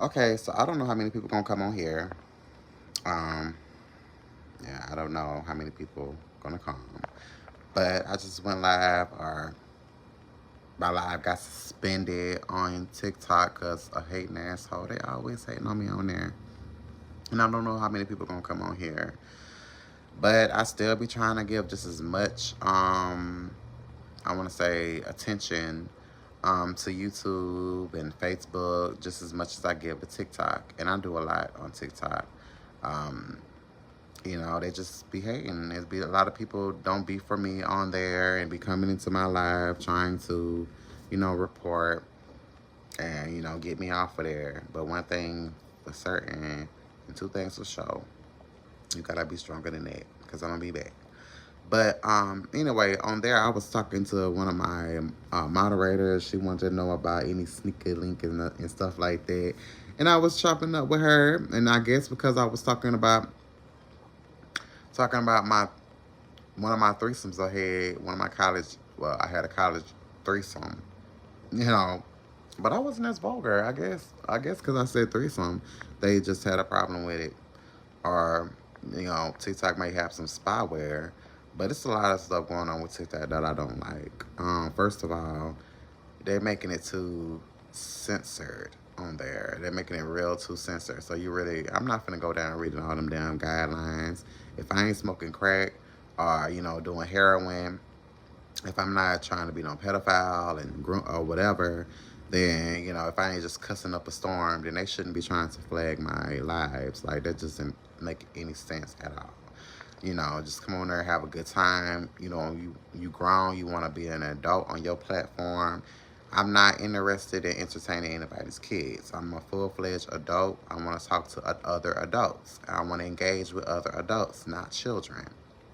Okay, so I don't know how many people gonna come on here. Um, yeah, I don't know how many people gonna come. But I just went live, or my live got suspended on TikTok because a hating asshole. They always hating on me on there. And I don't know how many people gonna come on here. But I still be trying to give just as much I wanna say attention to YouTube and Facebook just as much as I give to TikTok. And I do a lot on TikTok. Um, they just be hating. There's be a lot of people don't be for me on there and be coming into my live trying to, report and get me off of there. But one thing for certain, and two things for sure, you gotta be stronger than that because I'm gonna be back. But anyway, on there I was talking to one of my moderators. She wanted to know about any sneaker link and stuff like that. And I was chopping up with her, and I guess because I was talking about my one of my threesomes I had, one of my college, well, I had a college threesome, you know, but I wasn't as vulgar. I guess because I said threesome, they just had a problem with it, or TikTok may have some spyware, but it's a lot of stuff going on with TikTok that I don't like. First of all, they're making it too censored on there. They're making it real too censored. So I'm not gonna go down reading all them damn guidelines. If I ain't smoking crack or doing heroin, if I'm not trying to be no pedophile and or whatever, then if I ain't just cussing up a storm, then they shouldn't be trying to flag my lives. Like that doesn't make any sense at all. Just come on there, have a good time. You grown, you want to be an adult on your platform. I'm not interested in entertaining anybody's kids. I'm a full-fledged adult. I want to talk to other adults. I want to engage with other adults, not children.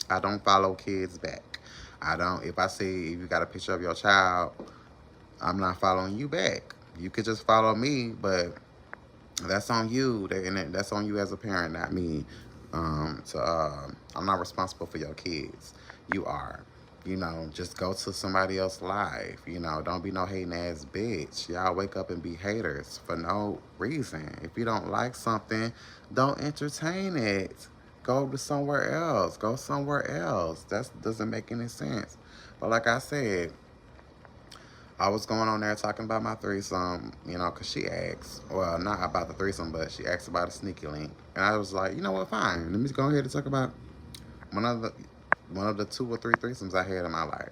I don't follow kids back. I don't. If I see if you got a picture of your child, I'm not following you back. You could just follow me, but that's on you. And that's on you as a parent, not me. I'm not responsible for your kids. You are. Just go to somebody else's life. Don't be no hating ass bitch. Y'all wake up and be haters for no reason. If you don't like something, don't entertain it. Go to somewhere else. Go somewhere else. That doesn't make any sense. But like I said, I was going on there talking about my threesome, because she asked, well, not about the threesome, but she asked about a sneaky link. And I was like, you know what, fine. Let me go ahead and talk about one of the one of the two or three threesomes I had in my life.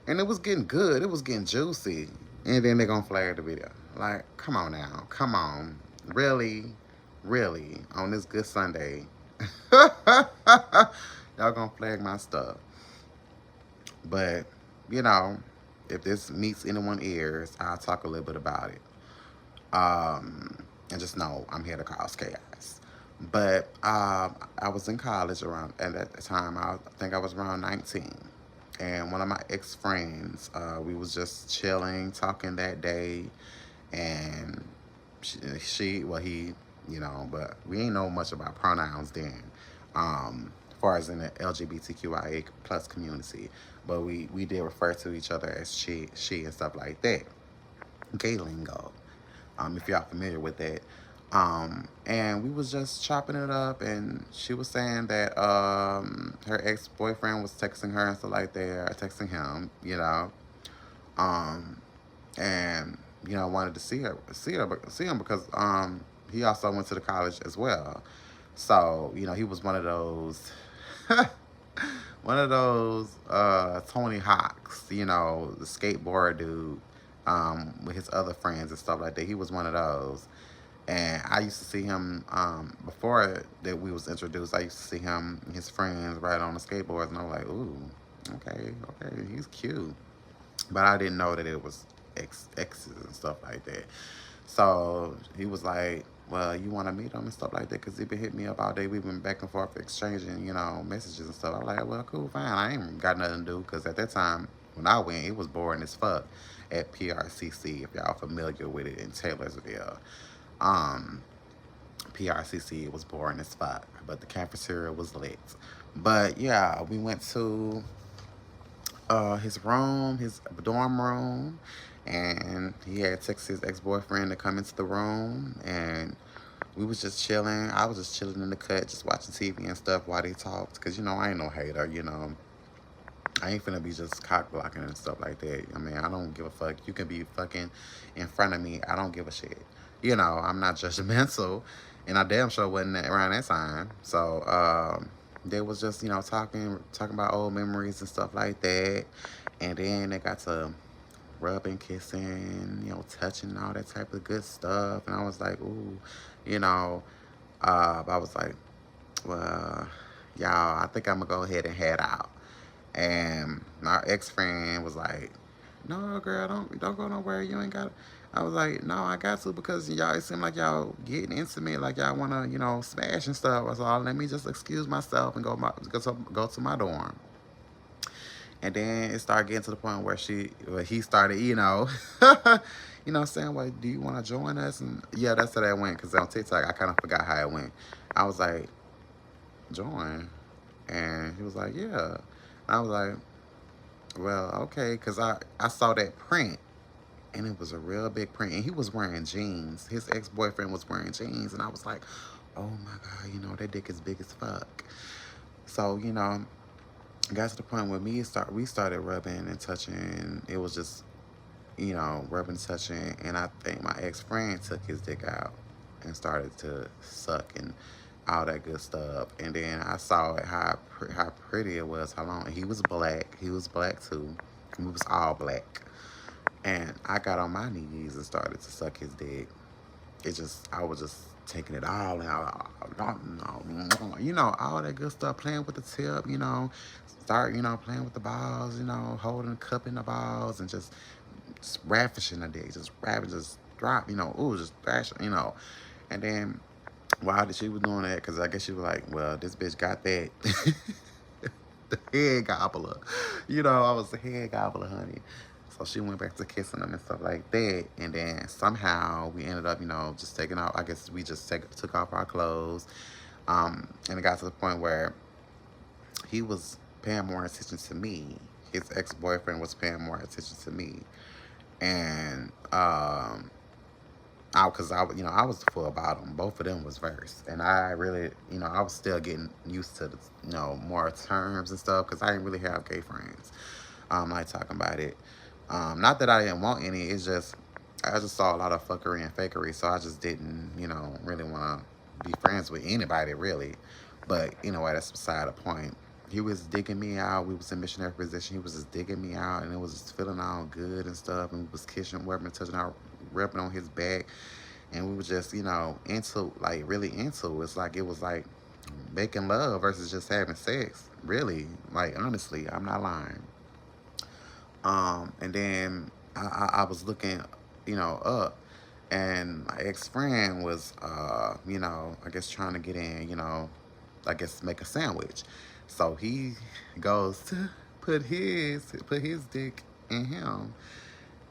And it was getting good. It was getting juicy. And then they're going to flag the video. Like, come on now. Come on. Really? Really? On this good Sunday? Y'all going to flag my stuff. But, you know, if this meets anyone's ears, I'll talk a little bit about it. And just know I'm here to cause chaos. But I was in college around, and at the time I think I was around 19. And one of my ex friends, we was just chilling, talking that day, and well, he, but we ain't know much about pronouns then, as far as in the LGBTQIA plus community. But we did refer to each other as she, and stuff like that. Gay lingo, if y'all familiar with that. And we was just chopping it up, and she was saying that her ex boyfriend was texting her and stuff like that, or texting him, um, and wanted to see him because he also went to the college as well. So he was one of those. One of those Tony Hawks, the skateboard dude, with his other friends and stuff like that. He was one of those. And I used to see him before that we was introduced. I used to see him, and his friends, ride on the skateboards, and I was like, "Ooh, okay, he's cute." But I didn't know that it was exes and stuff like that. So he was like, "Well, you want to meet him and stuff like that?" Because he been hitting me up all day. We've been back and forth exchanging, messages and stuff. I was like, "Well, cool, fine. I ain't got nothing to do." Because at that time, when I went, it was boring as fuck at PRCC, if y'all familiar with it in Taylorsville. Um, PRCC was boring as fuck, but the cafeteria was lit. But yeah, we went to his room, his dorm room, and he had texted his ex-boyfriend to come into the room, and we was just chilling. I was just chilling in the cut, just watching TV and stuff while they talked. Cause I ain't no hater. I ain't finna be just cock blocking and stuff like that. I mean, I don't give a fuck. You can be fucking in front of me. I don't give a shit. I'm not judgmental, and I damn sure wasn't around that time. So they was just talking about old memories and stuff like that, and then they got to rubbing, kissing, touching, all that type of good stuff, and I was like, ooh, you know. I was like, well, y'all, I think I'm gonna go ahead and head out. And my ex friend was like, "No, girl, don't go nowhere. You ain't got." I was like, "No, I got to because y'all. It seemed like y'all getting intimate, like y'all wanna, smash and stuff." I was like, "Let me just excuse myself and go to my dorm." And then it started getting to the point where he started, saying, "Well, do you want to join us?" And yeah, that's how that went. Cause on TikTok, I kind of forgot how it went. I was like, "Join," and he was like, "Yeah." And I was like, well, okay, because I saw that print, and it was a real big print, and he was wearing jeans. His ex-boyfriend was wearing jeans, and I was like, oh my God, that dick is big as fuck. So, got to the point where we started rubbing and touching. It was just, rubbing and touching, and I think my ex-friend took his dick out and started to suck and all that good stuff. And then I saw it, how pretty it was, how long. He was black. He was black too. We was all black. And I got on my knees and started to suck his dick. I was just taking it all out. All that good stuff, playing with the tip, start, playing with the balls, holding the cup in the balls and just ravishing the dick, just drop, ooh, just thrash, And then while she was doing that, because I guess she was like, well, this bitch got that. The head gobbler. I was the head gobbler, honey. So she went back to kissing him and stuff like that. And then somehow we ended up, just taking off. I guess we just took off our clothes. And it got to the point where he was paying more attention to me. His ex-boyfriend was paying more attention to me. And because I was the full bottom. Both of them was verse, and I really, I was still getting used to the, more terms and stuff because I didn't really have gay friends. Like talking about it. Not that I didn't want any. It's just I just saw a lot of fuckery and fakery, so I just didn't, really want to be friends with anybody really. But anyway, that's beside the point. He was digging me out. We was in missionary position. He was just digging me out, and it was just feeling all good and stuff. And we was kissing, rubbing, touching out, rubbing on his back, and we were just, into like really into. It's like it was like making love versus just having sex. Really, like honestly, I'm not lying. And then I was looking, up, and my ex friend was, I guess trying to get in, I guess make a sandwich. So he goes to put his dick in him,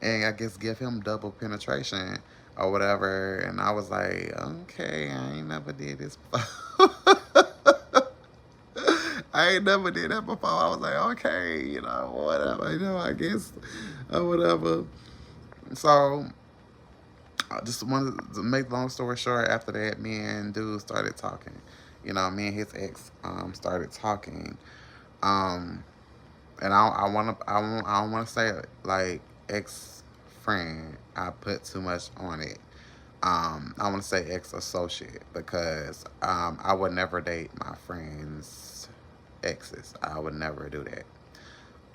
and I guess give him double penetration or whatever. And I was like, okay, I ain't never did this before. I ain't never did that before. I was like, okay, whatever, I guess, or whatever. So, I just wanted to make long story short. After that, me and dude started talking. Me and his ex started talking. Um, and I don't want to say it, like ex friend. I put too much on it. I want to say ex associate because I would never date my friends' exes. I would never do that.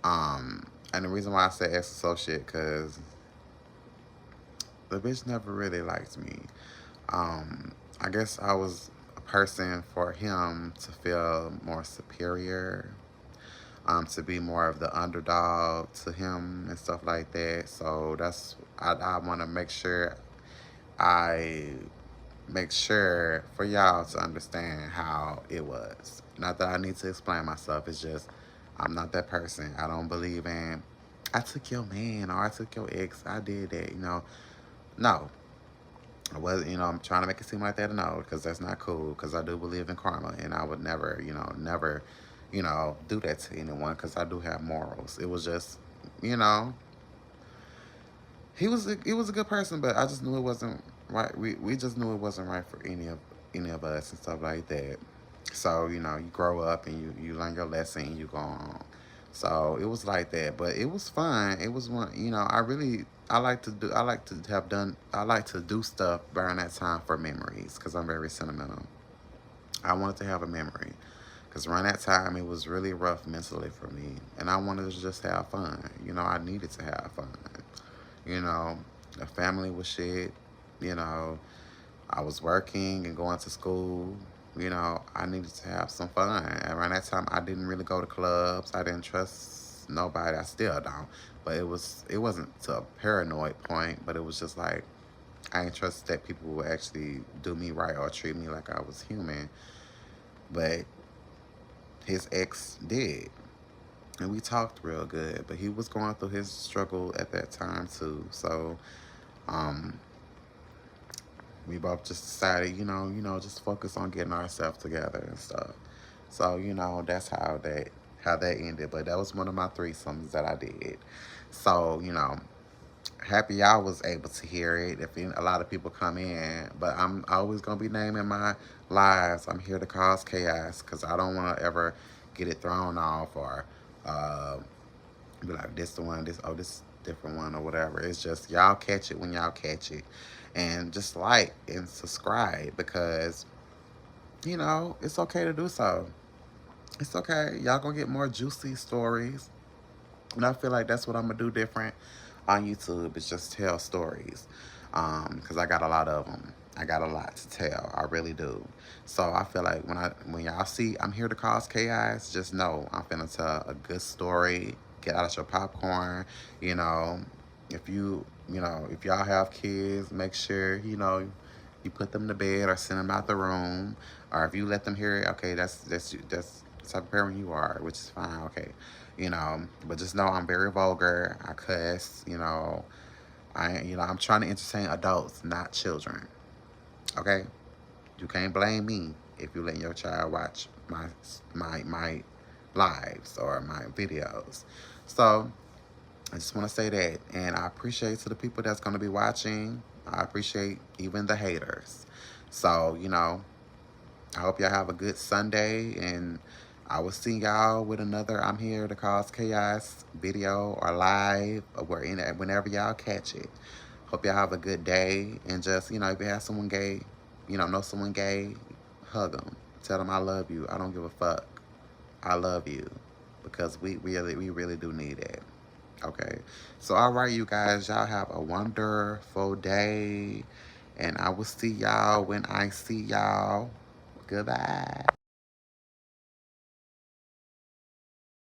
And the reason why I say ex associate because the bitch never really liked me. I guess I was a person for him to feel more superior, to be more of the underdog to him and stuff like that. So I want to I make sure for y'all to understand how it was. Not that I need to explain myself. It's just I'm not that person. I don't believe in I took your man or I took your ex. I did that. No, I wasn't. I'm trying to make it seem like that. No, because that's not cool. Because I do believe in karma, and I would never, never, do that to anyone. Because I do have morals. It was just, you know, he was a good person, but I just knew it wasn't right. We just knew it wasn't right for any of us and stuff like that. So, you know, you grow up and you learn your lesson and you go on. So it was like that, but it was fun. It was one, you know, I like to do stuff during that time for memories because I'm very sentimental. I wanted to have a memory because around that time it was really rough mentally for me, and I wanted to just have fun. You know, I needed to have fun. You know, the family was shit. You know, I was working and going to school. You know, I needed to have some fun. Around that time, I didn't really go to clubs. I didn't trust nobody. I still don't. But it wasn't to a paranoid point. But it was just like I didn't trust that people would actually do me right or treat me like I was human. But his ex did, and we talked real good. But he was going through his struggle at that time too. So um, we both just decided, just focus on getting ourselves together and stuff. So, that's how that ended. But that was one of my threesomes that I did. So, happy y'all was able to hear it. If a lot of people come in, but I'm always gonna be naming my lives. I'm here to cause chaos because I don't want to ever get it thrown off or uh, be like this the one, this different one or whatever. It's just y'all catch it when y'all catch it, and just like and subscribe because it's okay to do so. It's okay. Y'all gonna get more juicy stories, and I feel like that's what I'm gonna do different on YouTube. Is just tell stories, because I got a lot of them. I got a lot to tell. I really do. So I feel like when y'all see I'm here to cause chaos, just know I'm finna tell a good story. Get out of your popcorn. You know, if y'all have kids, make sure you put them to bed or send them out the room. Or if you let them hear it, okay, that's the type of parent you are, which is fine. Okay, but just know I'm very vulgar. I cuss. I'm trying to entertain adults, not children. Okay, you can't blame me if you let your child watch my lives or my videos. So I just want to say that, and I appreciate to the people that's going to be watching. I appreciate even the haters. So I hope y'all have a good Sunday, and I will see y'all with another I'm Here to Cause Chaos video or live or whenever y'all catch it. Hope y'all have a good day, and just, if you have someone gay, know someone gay, hug them. Tell them I love you. I don't give a fuck. I love you because we really do need it. Okay. So, all right, you guys, y'all have a wonderful day, and I will see y'all when I see y'all. Goodbye.